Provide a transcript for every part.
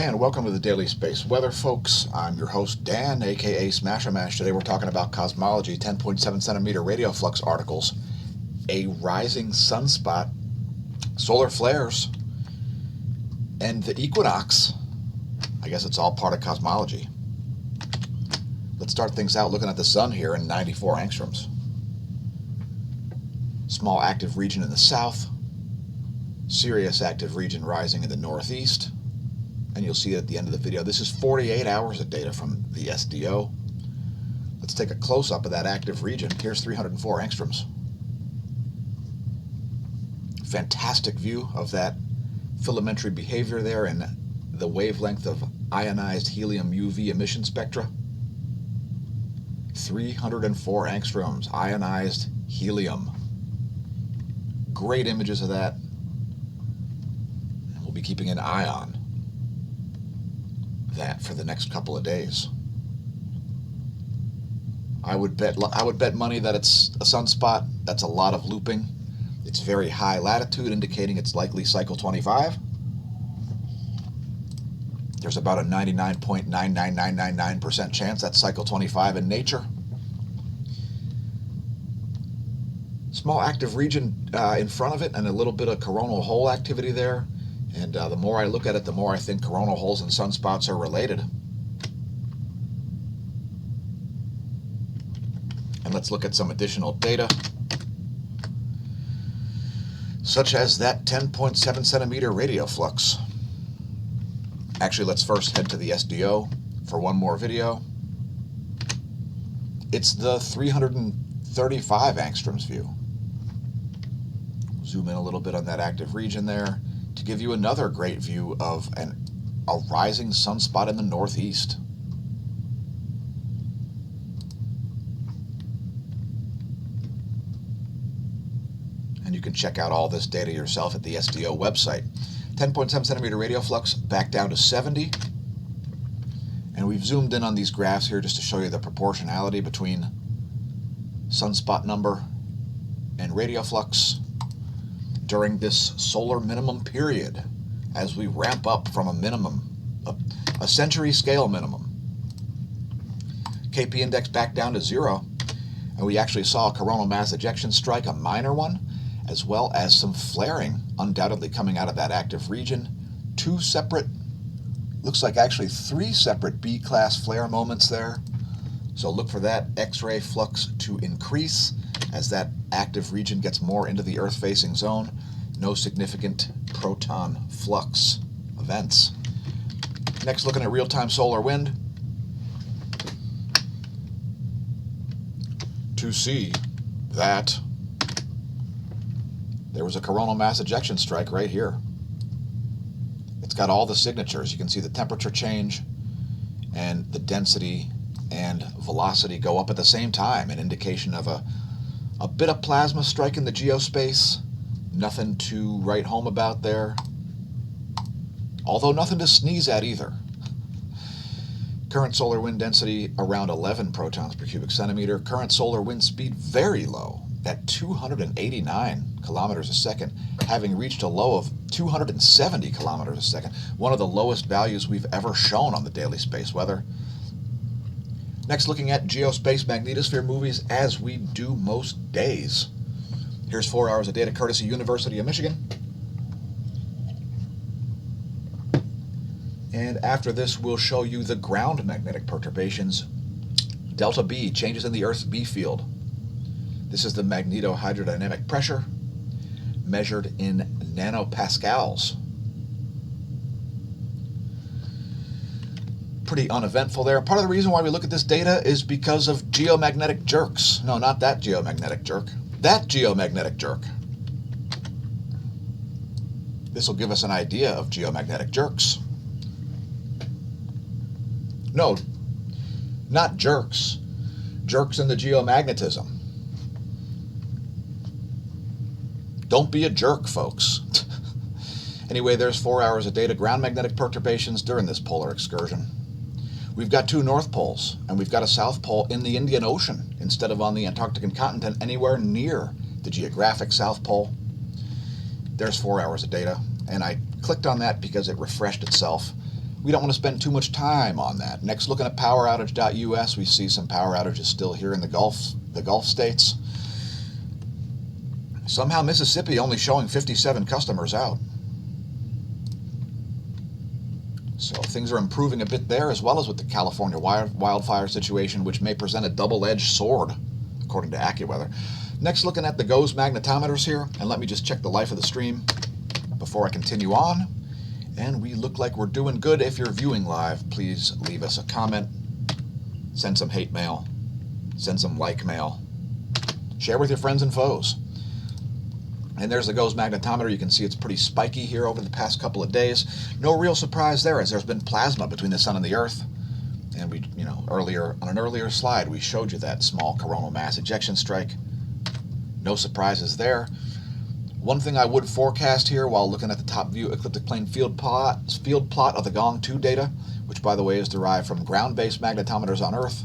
And welcome to the Daily Space Weather, folks. I'm your host, Dan, aka smAsho. Today we're talking about Cosmology 10.7 centimeter radio flux articles, a rising sunspot, solar flares, and the equinox. I guess it's all part of cosmology. Let's start things out looking at the sun here in 94 angstroms. Small active region in the south, Sirius active region rising in the northeast. And you'll see it at the end of the video. This is 48 hours of data from the SDO. Let's take a close-up of that active region. Here's 304 angstroms. Fantastic view of that filamentary behavior there and the wavelength of ionized helium UV emission spectra. 304 angstroms, ionized helium. Great images of that. And we'll be keeping an eye on that for the next couple of days. I would bet money that it's a sunspot. That's a lot of looping. It's very high latitude, indicating it's likely cycle 25. There's about a 99.99999% chance that's cycle 25 in nature. Small active region in front of it and a little bit of coronal hole activity there. And the more I look at it, the more I think coronal holes and sunspots are related. And let's look at some additional data, such as that 10.7 centimeter radio flux. Actually, let's first head to the SDO for one more video. It's the 335 angstroms view. Zoom in a little bit on that active region there to give you another great view of a rising sunspot in the northeast. And you can check out all this data yourself at the SDO website. 10.7 centimeter radio flux back down to 70. And we've zoomed in on these graphs here just to show you the proportionality between sunspot number and radio flux during this solar minimum period as we ramp up from a minimum, a century scale minimum. KP index back down to 0, and we actually saw a coronal mass ejection strike, a minor one, as well as some flaring undoubtedly coming out of that active region. Two separate, looks like actually 3 separate B-class flare moments there. So look for that X-ray flux to increase as that active region gets more into the Earth-facing zone. No significant proton flux events. Next, looking at real-time solar wind to see that there was a coronal mass ejection strike right here. It's got all the signatures. You can see the temperature change and the density and velocity go up at the same time, an indication of a bit of plasma striking the geospace. Nothing to write home about there, although nothing to sneeze at either. Current solar wind density around 11 protons per cubic centimeter. Current solar wind speed very low at 289 kilometers a second, having reached a low of 270 kilometers a second. One of the lowest values we've ever shown on the Daily Space Weather. Next, looking at geospace magnetosphere movies as we do most days. Here's 4 hours of data courtesy University of Michigan. And after this, we'll show you the ground magnetic perturbations. Delta B, changes in the Earth's B field. This is the magnetohydrodynamic pressure measured in nanopascals. Pretty uneventful there. Part of the reason why we look at this data is because of geomagnetic jerks. No, not that geomagnetic jerk. That geomagnetic jerk. This will give us an idea of geomagnetic jerks. No, not jerks. Jerks in the geomagnetism. Don't be a jerk, folks. Anyway, there's 4 hours of data, ground magnetic perturbations during this polar excursion. We've got 2 North Poles, and we've got a South Pole in the Indian Ocean instead of on the Antarctic continent anywhere near the geographic South Pole. There's 4 hours of data, and I clicked on that because it refreshed itself we don't want to spend too much time on that. Next, looking at poweroutage.us, we see some power outages still here in the Gulf states. Somehow Mississippi only showing 57 customers out. So things are improving a bit there, as well as with the California wildfire situation, which may present a double-edged sword, according to AccuWeather. Next, looking at the GOES magnetometers here, and let me just check the life of the stream before I continue on. And we look like we're doing good. If you're viewing live, please leave us a comment, send some hate mail, send some like mail, share with your friends and foes. And there's the GOES magnetometer. You can see it's pretty spiky here over the past couple of days. No real surprise there, as there's been plasma between the sun and the Earth. And we, earlier on an earlier slide, we showed you that small coronal mass ejection strike. No surprises there. One thing I would forecast here while looking at the top view ecliptic plane field plot of the Gong 2 data, which by the way is derived from ground-based magnetometers on Earth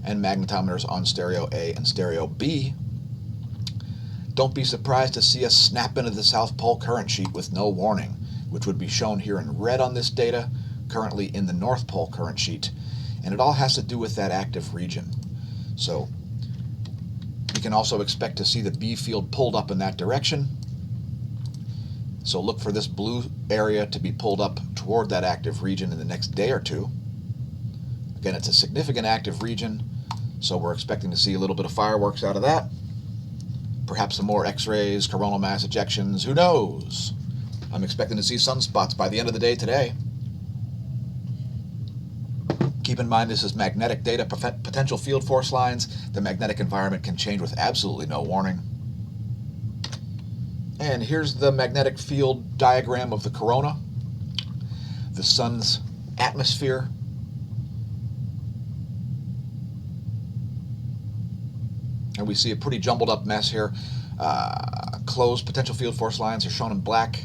and magnetometers on stereo A and stereo B. Don't be surprised to see us snap into the South Pole current sheet with no warning, which would be shown here in red on this data, currently in the North Pole current sheet. And it all has to do with that active region. So you can also expect to see the B field pulled up in that direction. So look for this blue area to be pulled up toward that active region in the next day or two. Again, it's a significant active region, so we're expecting to see a little bit of fireworks out of that. Perhaps some more X-rays, coronal mass ejections, who knows? I'm expecting to see sunspots by the end of the day today. Keep in mind this is magnetic data, potential field force lines. The magnetic environment can change with absolutely no warning. And here's the magnetic field diagram of the corona, the sun's atmosphere. And we see a pretty jumbled up mess here. Closed potential field force lines are shown in black.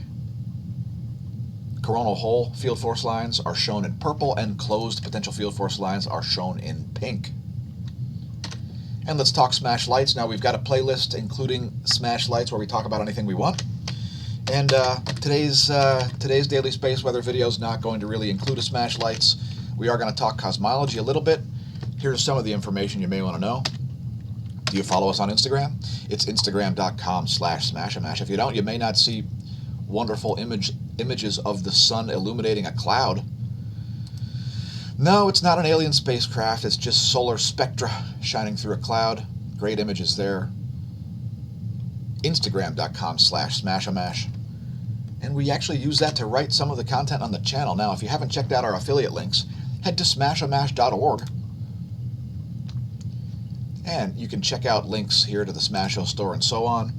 Coronal hole field force lines are shown in purple, and closed potential field force lines are shown in pink. And let's talk smash lights. Now we've got a playlist including smash lights where we talk about anything we want. And today's daily space weather video is not going to really include a smash lights. We are going to talk cosmology a little bit. Here's some of the information you may want to know. Do you follow us on Instagram? It's instagram.com/smashamash. If you don't, you may not see wonderful images of the sun illuminating a cloud. No, it's not an alien spacecraft. It's just solar spectra shining through a cloud. Great images there. Instagram.com/smashamash. And we actually use that to write some of the content on the channel. Now, if you haven't checked out our affiliate links, head to smashamash.org. And you can check out links here to the smAsho store and so on.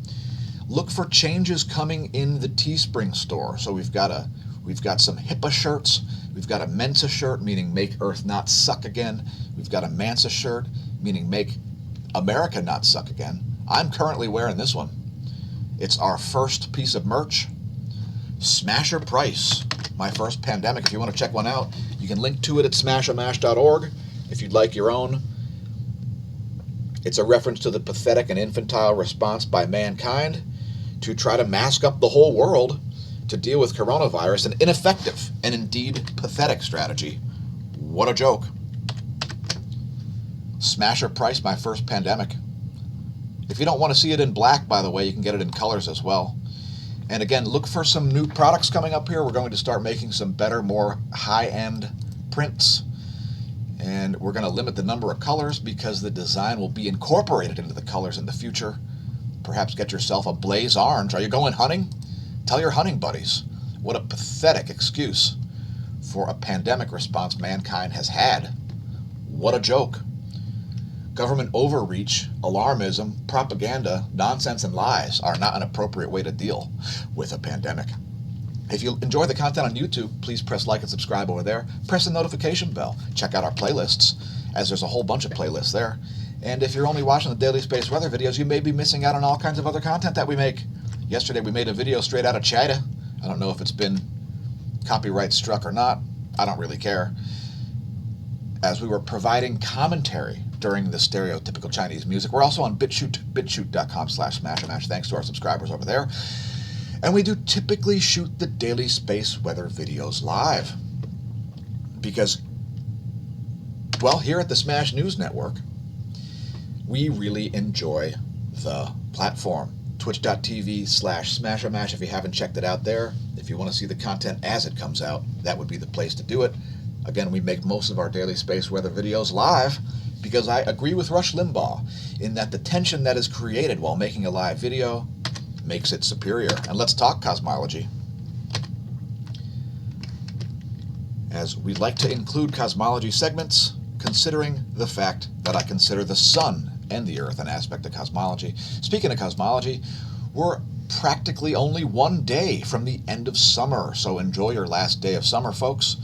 Look for changes coming in the Teespring store. So we've got some HIPAA shirts. We've got a Mensa shirt, meaning make Earth not suck again. We've got a Mansa shirt, meaning make America not suck again. I'm currently wearing this one. It's our first piece of merch. Smasher Price, my first pandemic. If you want to check one out, you can link to it at smashamash.org if you'd like your own. It's a reference to the pathetic and infantile response by mankind to try to mask up the whole world to deal with coronavirus, an ineffective and indeed pathetic strategy. What a joke. Smasher Price, my first pandemic. If you don't want to see it in black, by the way, you can get it in colors as well. And again, look for some new products coming up here. We're going to start making some better, more high-end prints. And we're going to limit the number of colors because the design will be incorporated into the colors in the future. Perhaps get yourself a blaze orange. Are you going hunting? Tell your hunting buddies. What a pathetic excuse for a pandemic response mankind has had. What a joke. Government overreach, alarmism, propaganda, nonsense, and lies are not an appropriate way to deal with a pandemic. If you enjoy the content on YouTube, please press like and subscribe over there. Press the notification bell. Check out our playlists, as there's a whole bunch of playlists there. And if you're only watching the Daily Space Weather videos, you may be missing out on all kinds of other content that we make. Yesterday we made a video straight out of China. I don't know if it's been copyright struck or not. I don't really care. As we were providing commentary during the stereotypical Chinese music. We're also on BitChute, bitchute.com/smashamash. Thanks to our subscribers over there. And we do typically shoot the Daily Space Weather videos live. Because, well, here at the Smash News Network, we really enjoy the platform. Twitch.tv/SmashoMash if you haven't checked it out there. If you want to see the content as it comes out, that would be the place to do it. Again, we make most of our daily space weather videos live because I agree with Rush Limbaugh in that the tension that is created while making a live video makes it superior. And let's talk cosmology. As we like to include cosmology segments, considering the fact that I consider the sun and the Earth an aspect of cosmology. Speaking of cosmology, we're practically only one day from the end of summer, so enjoy your last day of summer, folks.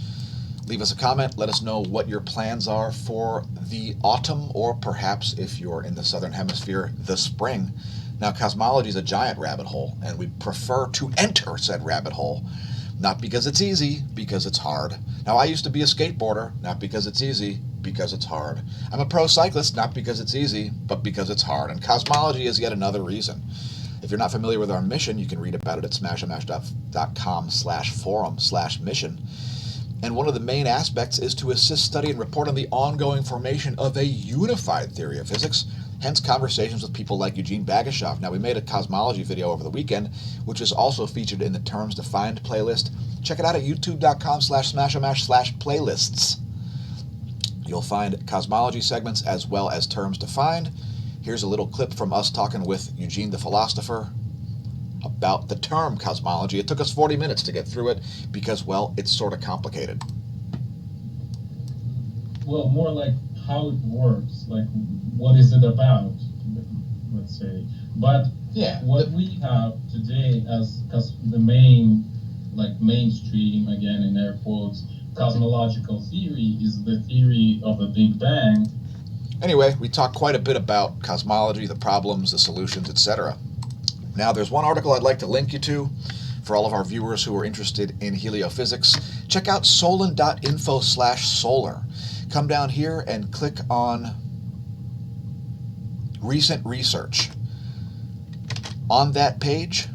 Leave us a comment. Let us know what your plans are for the autumn, or perhaps, if you're in the southern hemisphere, the spring. Now, cosmology is a giant rabbit hole, and we prefer to enter said rabbit hole. Not because it's easy, because it's hard. Now, I used to be a skateboarder, not because it's easy, because it's hard. I'm a pro cyclist, not because it's easy, but because it's hard. And cosmology is yet another reason. If you're not familiar with our mission, you can read about it at smashomash.com/forum/mission. And one of the main aspects is to assist, study, and report on the ongoing formation of a unified theory of physics, hence conversations with people like Eugene Bagashov. Now, we made a cosmology video over the weekend, which is also featured in the Terms Defined playlist. Check it out at youtube.com/smashomash/playlists. You'll find cosmology segments as well as Terms Defined. Here's a little clip from us talking with Eugene the philosopher about the term cosmology. It took us 40 minutes to get through it because, well, it's sort of complicated. Well, more like how it works, like what is it about, let's say. But yeah, what we have today as the main, like mainstream, again in air quotes, cosmological theory is the theory of the Big Bang. Anyway, we talked quite a bit about cosmology, the problems, the solutions, etc. Now, there's one article I'd like to link you to for all of our viewers who are interested in heliophysics. Check out solon.info/solar. Come down here and click on recent research. On that page,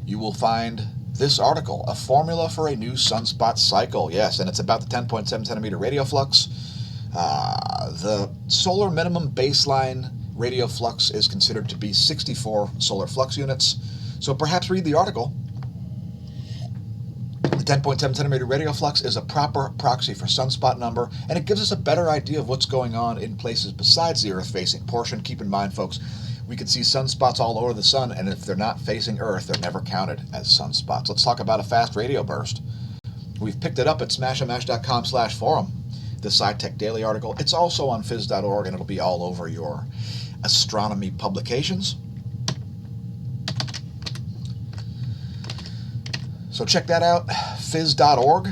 you will find this article, a formula for a new sunspot cycle. Yes, and it's about the 10.7 centimeter radio flux. The solar minimum baseline radio flux is considered to be 64 solar flux units. So perhaps read the article. The 10.7 centimeter radio flux is a proper proxy for sunspot number, and it gives us a better idea of what's going on in places besides the Earth-facing portion. Keep in mind, folks, we could see sunspots all over the sun, and if they're not facing Earth, they're never counted as sunspots. Let's talk about a fast radio burst. We've picked it up at smashomash.com/forum, the SciTech Daily article. It's also on phys.org, and it'll be all over your astronomy publications. So check that out, phys.org,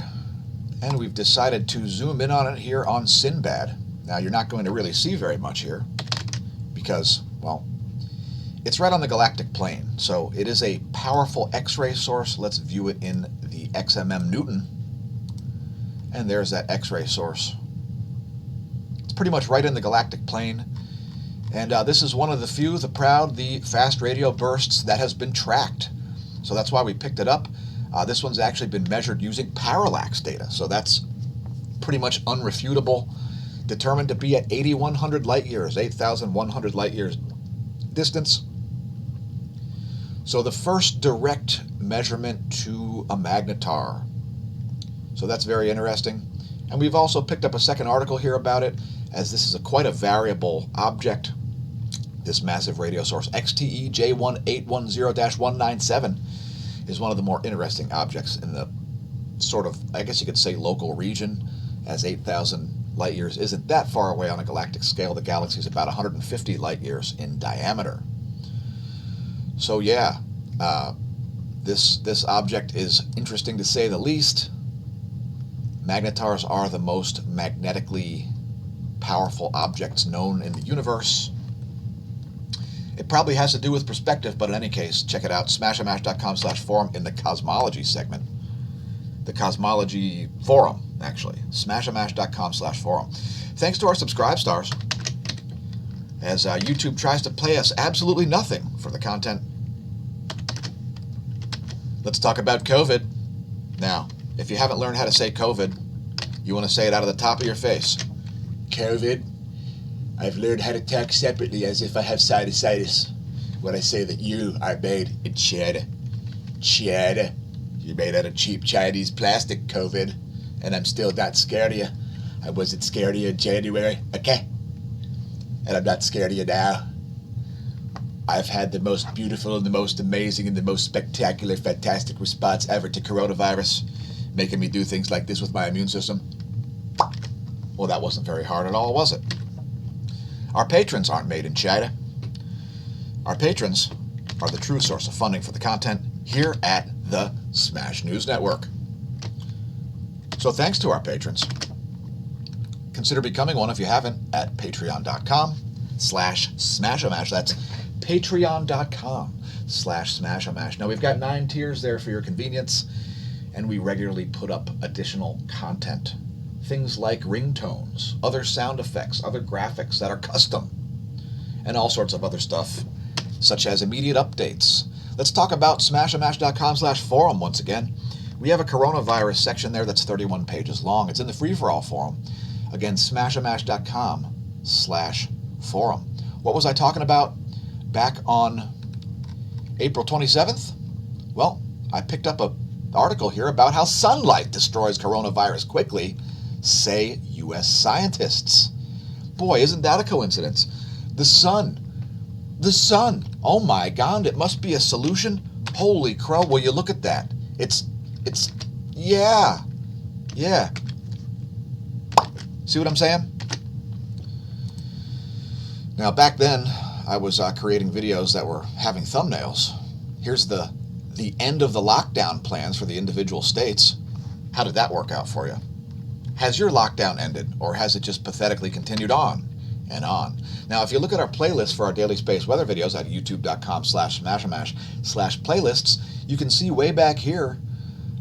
and we've decided to zoom in on it here on Sinbad. Now, you're not going to really see very much here because, well, it's right on the galactic plane, so it is a powerful X-ray source. Let's view it in the XMM Newton, and there's that X-ray source. It's pretty much right in the galactic plane, and this is one of the few, the proud, the fast radio bursts that has been tracked. So that's why we picked it up. This one's actually been measured using parallax data, so that's pretty much unrefutable. Determined to be at 8,100 light years, 8,100 light years distance. So the first direct measurement to a magnetar. So that's very interesting. And we've also picked up a second article here about it, as this is quite a variable object. This massive radio source, XTE J1810-197, is one of the more interesting objects in the sort of, I guess you could say, local region, as 8,000 light years isn't that far away on a galactic scale. The galaxy is about 150 light years in diameter. So yeah, this object is interesting to say the least. Magnetars are the most magnetically powerful objects known in the universe. It probably has to do with perspective, but in any case, check it out, smashomash.com/forum in the cosmology segment. The cosmology forum, actually, smashomash.com/forum. Thanks to our subscribe stars, as YouTube tries to pay us absolutely nothing for the content. Let's talk about COVID. Now, if you haven't learned how to say COVID, You want to say it out of the top of your face. COVID, I've learned how to talk separately as if I have sinusitis when I say that you are made in China. China. You're made out of cheap Chinese plastic, COVID, and I'm still not scared of you. I wasn't scared of you in January, okay? And I'm not scared of you now. I've had the most beautiful and the most amazing and the most spectacular, fantastic response ever to coronavirus, making me do things like this with my immune system. Well, that wasn't very hard at all, was it? Our patrons aren't made in China. Our patrons are the true source of funding for the content here at the Smash News Network. So thanks to our patrons. Consider becoming one if you haven't at patreon.com/smashamash. That's patreon.com/smashamash. Now we've got 9 tiers there for your convenience, and we regularly put up additional content. Things like ringtones, other sound effects, other graphics that are custom, and all sorts of other stuff, such as immediate updates. Let's talk about smashamash.com/forum once again. We have a coronavirus section there that's 31 pages long. It's in the free-for-all forum. Again, smashamash.com/forum. What was I talking about back on April 27th? Well, I picked up an article here about how sunlight destroys coronavirus quickly, say U.S. scientists. Boy, isn't that a coincidence? The sun. Oh my God, it must be a solution. Holy crow, will you look at that? Yeah. See what I'm saying? Now, back then, I was creating videos that were having thumbnails. Here's the end of the lockdown plans for the individual states. How did that work out for you? Has your lockdown ended, or has it just pathetically continued on and on? Now, if you look at our playlist for our daily space weather videos at youtube.com/smashamash/playlists, you can see way back here,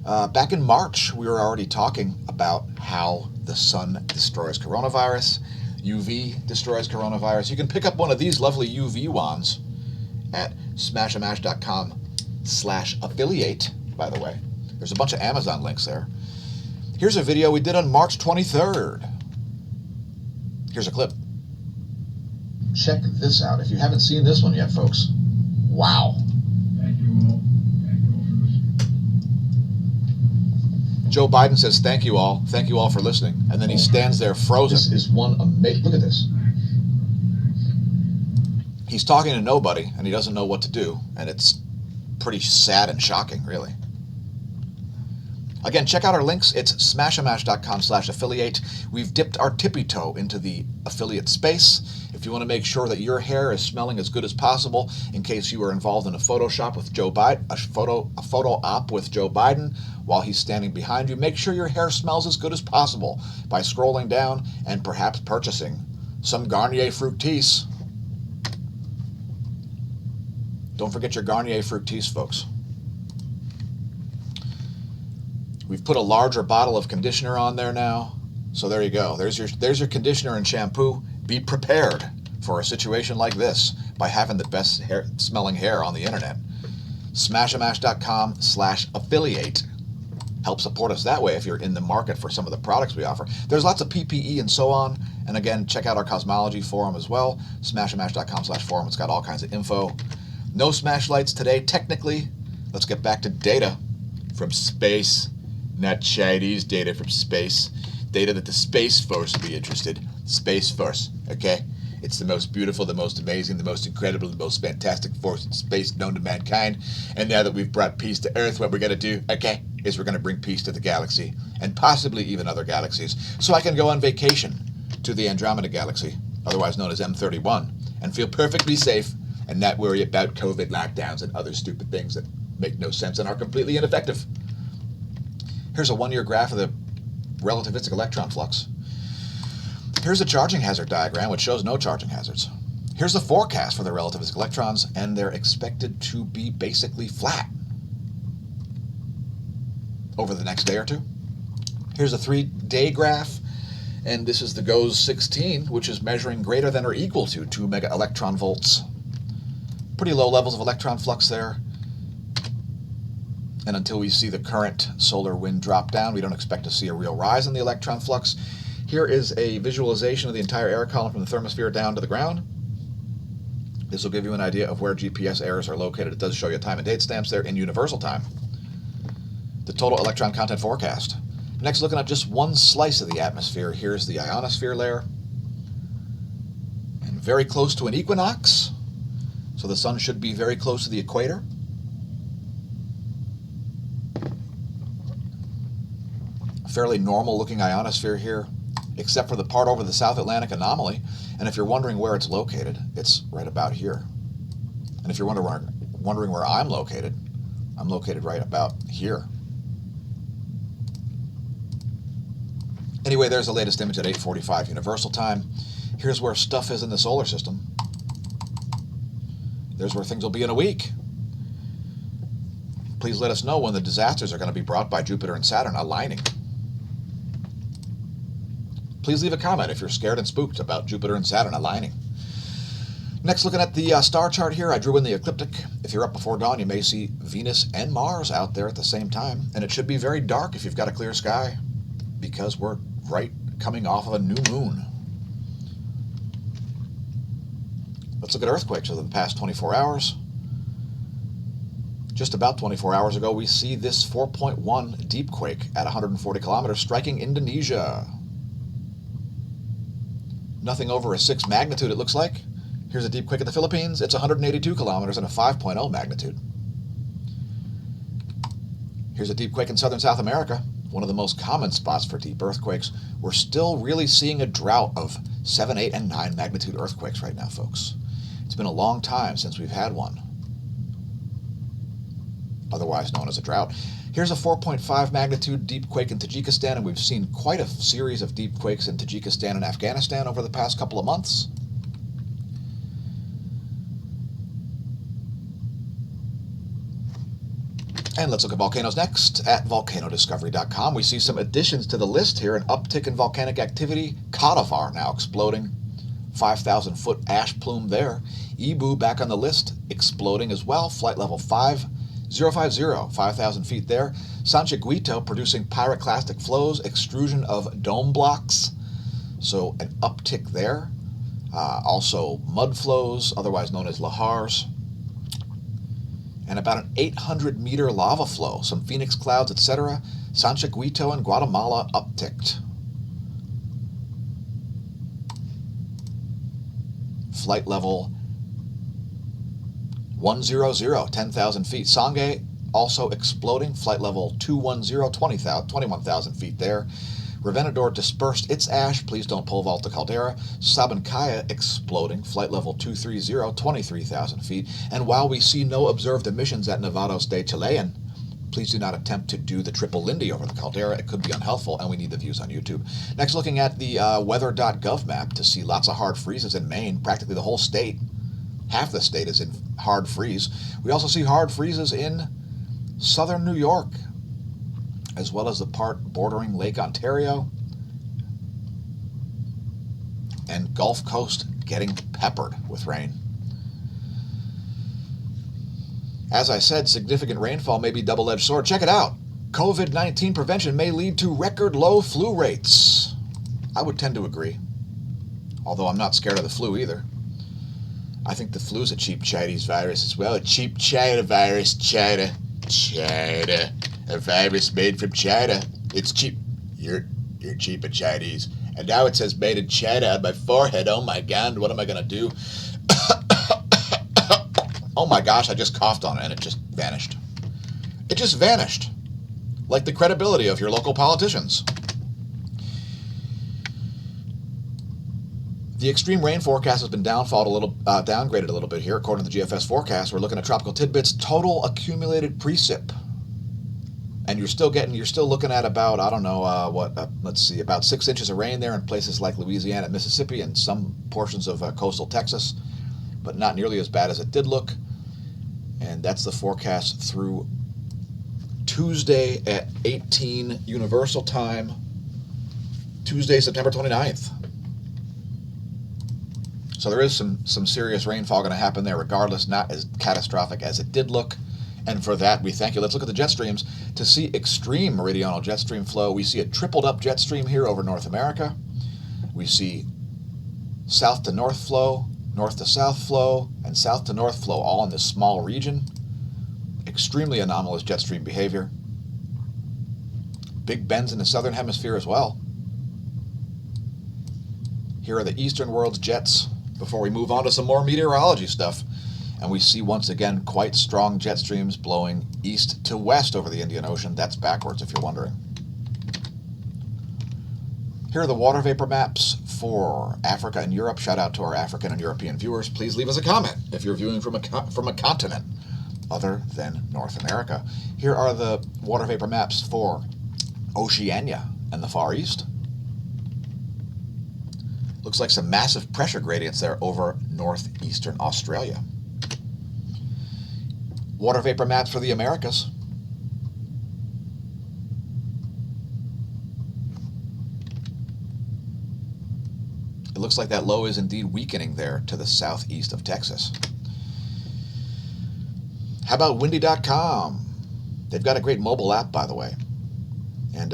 back in March, we were already talking about how the sun destroys coronavirus, UV destroys coronavirus. You can pick up one of these lovely UV wands at smashamash.com/affiliate, by the way. There's a bunch of Amazon links there. Here's a video we did on March 23rd. Here's a clip. Check this out. If you haven't seen this one yet, folks. Wow. Thank you all. Thank you all for listening. Joe Biden says, thank you all for listening. And then he stands there frozen. This is one amazing. Look at this. He's talking to nobody, and he doesn't know what to do. And it's pretty sad and shocking, really. Again, check out our links. It's smashamash.com/affiliate. We've dipped our tippy toe into the affiliate space. If you want to make sure that your hair is smelling as good as possible, in case you were involved in a Photoshop with Joe Biden, a photo op with Joe Biden while he's standing behind you, make sure your hair smells as good as possible by scrolling down and perhaps purchasing some Garnier Fructis. Don't forget your Garnier Fructis, folks. We've put a larger bottle of conditioner on there now. So there you go. There's your conditioner and shampoo. Be prepared for a situation like this by having the best smelling hair on the internet. smashamash.com/affiliate. Help support us that way if you're in the market for some of the products we offer. There's lots of PPE and so on. And again, check out our Cosmology forum as well. smashamash.com/forum. It's got all kinds of info. No smash lights today, technically. Let's get back to data from space. Not Chinese data from space. Data that the Space Force would be interested. Space Force, okay? It's the most beautiful, the most amazing, the most incredible, the most fantastic force in space known to mankind. And now that we've brought peace to Earth, what we're going to do, okay, is we're going to bring peace to the galaxy. And possibly even other galaxies. So I can go on vacation to the Andromeda Galaxy, otherwise known as M31, and feel perfectly safe and not worry about COVID lockdowns and other stupid things that make no sense and are completely ineffective. Here's a 1-year graph of the relativistic electron flux. Here's a charging hazard diagram, which shows no charging hazards. Here's the forecast for the relativistic electrons, and they're expected to be basically flat over the next day or two. Here's a 3-day graph, and this is the GOES 16, which is measuring greater than or equal to 2 mega electron volts. Pretty low levels of electron flux there. And until we see the current solar wind drop down, we don't expect to see a real rise in the electron flux. Here is a visualization of the entire air column from the thermosphere down to the ground. This will give you an idea of where GPS errors are located. It does show you time and date stamps there in universal time. The total electron content forecast. Next, looking at just one slice of the atmosphere, here's the ionosphere layer. And very close to an equinox, so the sun should be very close to the equator. Fairly normal looking ionosphere here, except for the part over the South Atlantic anomaly. And if you're wondering where it's located, it's right about here. And if you're wondering where I'm located right about here. Anyway, there's the latest image at 8:45 Universal Time. Here's where stuff is in the solar system. There's where things will be in a week. Please let us know when the disasters are going to be brought by Jupiter and Saturn aligning. Please leave a comment if you're scared and spooked about Jupiter and Saturn aligning. Next, looking at the star chart here, I drew in the ecliptic. If you're up before dawn, you may see Venus and Mars out there at the same time. And it should be very dark if you've got a clear sky, because we're right coming off of a new moon. Let's look at earthquakes over the past 24 hours. Just about 24 hours ago, we see this 4.1 deep quake at 140 kilometers striking Indonesia. Nothing over a 6 magnitude, it looks like. Here's a deep quake at the Philippines. It's 182 kilometers and a 5.0 magnitude. Here's a deep quake in southern South America, one of the most common spots for deep earthquakes. We're still really seeing a drought of 7, 8, and 9 magnitude earthquakes right now, folks. It's been a long time since we've had one, otherwise known as a drought. Here's a 4.5 magnitude deep quake in Tajikistan, and we've seen quite a series of deep quakes in Tajikistan and Afghanistan over the past couple of months. And let's look at volcanoes next. At volcanodiscovery.com, we see some additions to the list here. An uptick in volcanic activity. Kadavar now exploding. 5,000-foot ash plume there. Ibu back on the list, exploding as well. Flight level 5050, 5,000 feet there. Sanchiquito producing pyroclastic flows, extrusion of dome blocks. So an uptick there. Also mud flows, otherwise known as lahars. And about an 800-meter lava flow, some phoenix clouds, etc. Sanchiquito and Guatemala upticked. Flight level 100, 10,000 feet. Sangay also exploding. Flight level 210, 21,000 feet there. Revenador dispersed its ash. Please don't pole vault the caldera. Sabancaya exploding. Flight level 230, 23,000 feet. And while we see no observed emissions at Nevados de Chilean, please do not attempt to do the triple Lindy over the caldera. It could be unhelpful, and we need the views on YouTube. Next, looking at the weather.gov map to see lots of hard freezes in Maine. Practically the whole state. Half the state is in hard freeze. We also see hard freezes in southern New York, as well as the part bordering Lake Ontario, and Gulf Coast getting peppered with rain. As I said, significant rainfall may be double-edged sword. Check it out. COVID-19 prevention may lead to record low flu rates. I would tend to agree, although I'm not scared of the flu either. I think the flu's a cheap Chinese virus as well. A cheap China virus, China. A virus made from China. It's cheap. You're cheap at Chinese. And now it says made in China on my forehead. Oh my God, what am I gonna do? Oh my gosh, I just coughed on it and it just vanished. It just vanished. Like the credibility of your local politicians. The extreme rain forecast has been downgraded a little bit here. According to the GFS forecast, we're looking at tropical tidbits, total accumulated precip. And you're still looking at about, I don't know, about 6 inches of rain there in places like Louisiana, Mississippi, and some portions of coastal Texas, but not nearly as bad as it did look. And that's the forecast through Tuesday at 18 Universal Time, Tuesday, September 29th. So there is some serious rainfall going to happen there regardless, not as catastrophic as it did look. And for that, we thank you. Let's look at the jet streams. To see extreme meridional jet stream flow, we see a tripled up jet stream here over North America. We see south to north flow, north to south flow, and south to north flow, all in this small region. Extremely anomalous jet stream behavior. Big bends in the southern hemisphere as well. Here are the eastern world's jets before we move on to some more meteorology stuff. And we see once again quite strong jet streams blowing east to west over the Indian Ocean. That's backwards if you're wondering. Here are the water vapor maps for Africa and Europe. Shout out to our African and European viewers. Please leave us a comment if you're viewing from a continent other than North America. Here are the water vapor maps for Oceania and the Far East. Looks like some massive pressure gradients there over northeastern Australia. Water vapor maps for the Americas. It looks like that low is indeed weakening there to the southeast of Texas. How about windy.com? They've got a great mobile app, by the way. And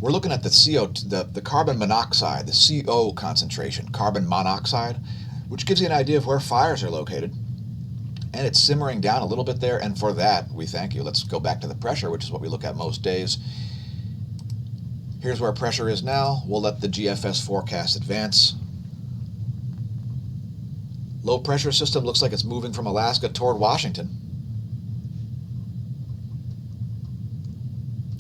we're looking at the carbon monoxide, the CO concentration, carbon monoxide, which gives you an idea of where fires are located. And it's simmering down a little bit there, and for that, we thank you. Let's go back to the pressure, which is what we look at most days. Here's where pressure is now. We'll let the GFS forecast advance. Low pressure system looks like it's moving from Alaska toward Washington,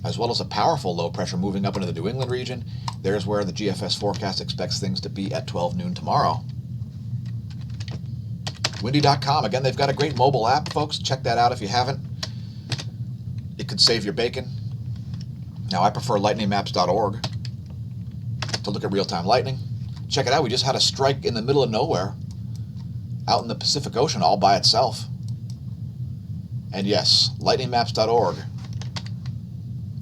as well as a powerful low pressure moving up into the New England region. There's where the GFS forecast expects things to be at 12 noon tomorrow. Windy.com, again, they've got a great mobile app, folks. Check that out if you haven't. It could save your bacon. Now, I prefer lightningmaps.org to look at real-time lightning. Check it out. We just had a strike in the middle of nowhere out in the Pacific Ocean all by itself. And yes, lightningmaps.org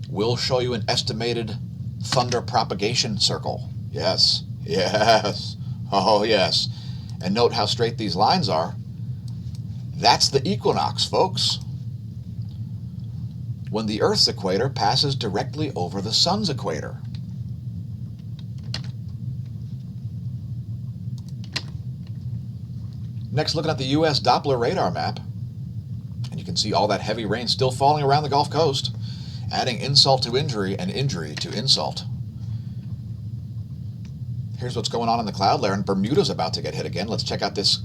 will show you an estimated thunder propagation circle. Yes, yes, oh yes. And note how straight these lines are. That's the equinox, folks. When the Earth's equator passes directly over the Sun's equator. Next, looking at the U.S. Doppler radar map. And you can see all that heavy rain still falling around the Gulf Coast, adding insult to injury and injury to insult. Here's what's going on in the cloud layer, and Bermuda's about to get hit again. Let's check out this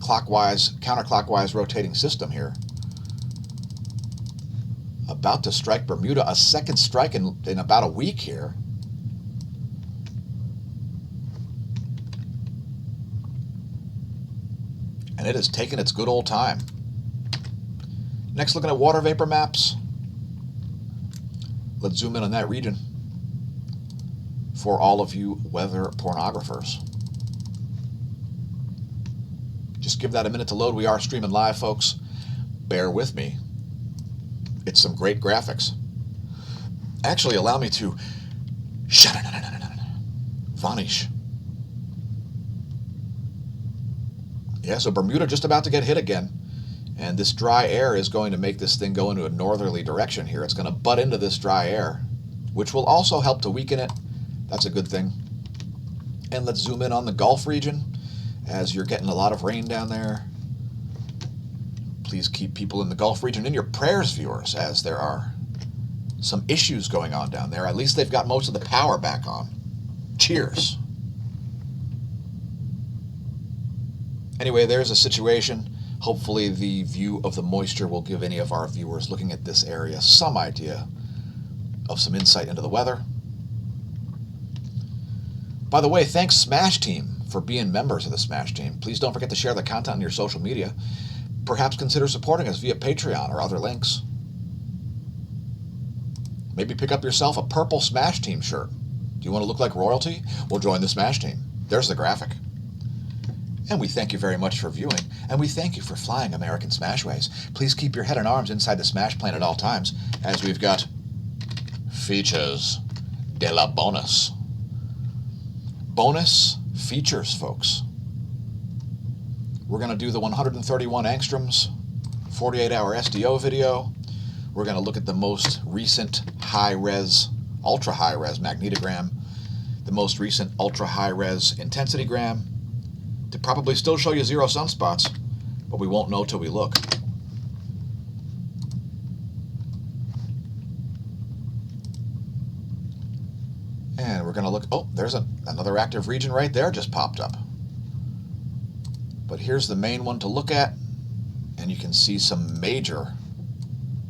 counterclockwise rotating system here. About to strike Bermuda, a second strike in about a week here. And it has taken its good old time. Next, looking at water vapor maps. Let's zoom in on that region for all of you weather pornographers. Just give that a minute to load. We are streaming live, folks. Bear with me. It's some great graphics. Actually, allow me to vanish. Yeah, so Bermuda just about to get hit again. And this dry air is going to make this thing go into a northerly direction here. It's going to butt into this dry air, which will also help to weaken it. That's a good thing. And let's zoom in on the Gulf region, as you're getting a lot of rain down there. Please keep people in the Gulf region in your prayers, viewers, as there are some issues going on down there. At least they've got most of the power back on. Cheers. Anyway, there's a situation. Hopefully the view of the moisture will give any of our viewers looking at this area some idea of some insight into the weather. By the way, thanks Smash Team for being members of the Smash Team. Please don't forget to share the content on your social media. Perhaps consider supporting us via Patreon or other links. Maybe pick up yourself a purple Smash Team shirt. Do you want to look like royalty? Well, join the Smash Team. There's the graphic. And we thank you very much for viewing, and we thank you for flying American Smashways. Please keep your head and arms inside the Smash plane at all times, as we've got features de la bonus. Bonus features, folks. We're going to do the 131 angstroms 48-hour SDO video. We're going to look at the most recent high-res, ultra-high-res magnetogram, the most recent ultra-high-res intensitygram, to probably still show you zero sunspots, but we won't know till we look. And we're going to look, oh, there's another active region right there just popped up. But here's the main one to look at, and you can see some major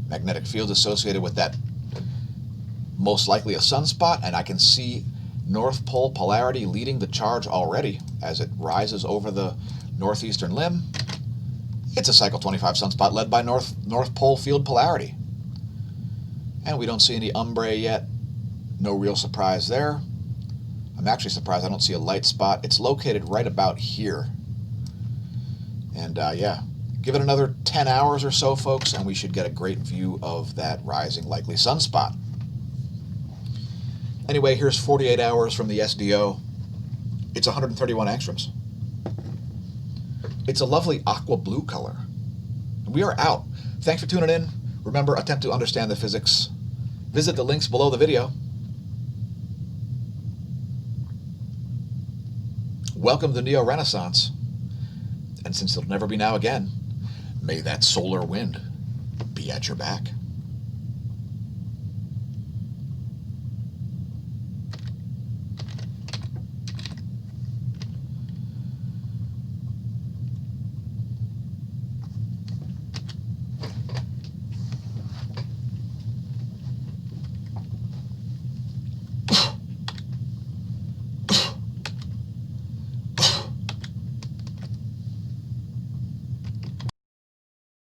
magnetic fields associated with that, most likely a sunspot, and I can see North Pole polarity leading the charge already as it rises over the northeastern limb. It's a cycle 25 sunspot led by North Pole field polarity. And we don't see any umbrae yet. No real surprise there. I'm actually surprised I don't see a light spot. It's located right about here. And yeah, give it another 10 hours or so, folks, and we should get a great view of that rising likely sunspot. Anyway, here's 48 hours from the SDO. It's 131 angstroms. It's a lovely aqua blue color. We are out. Thanks for tuning in. Remember, attempt to understand the physics. Visit the links below the video. Welcome to the Neo-Renaissance. And since it'll never be now again, may that solar wind be at your back.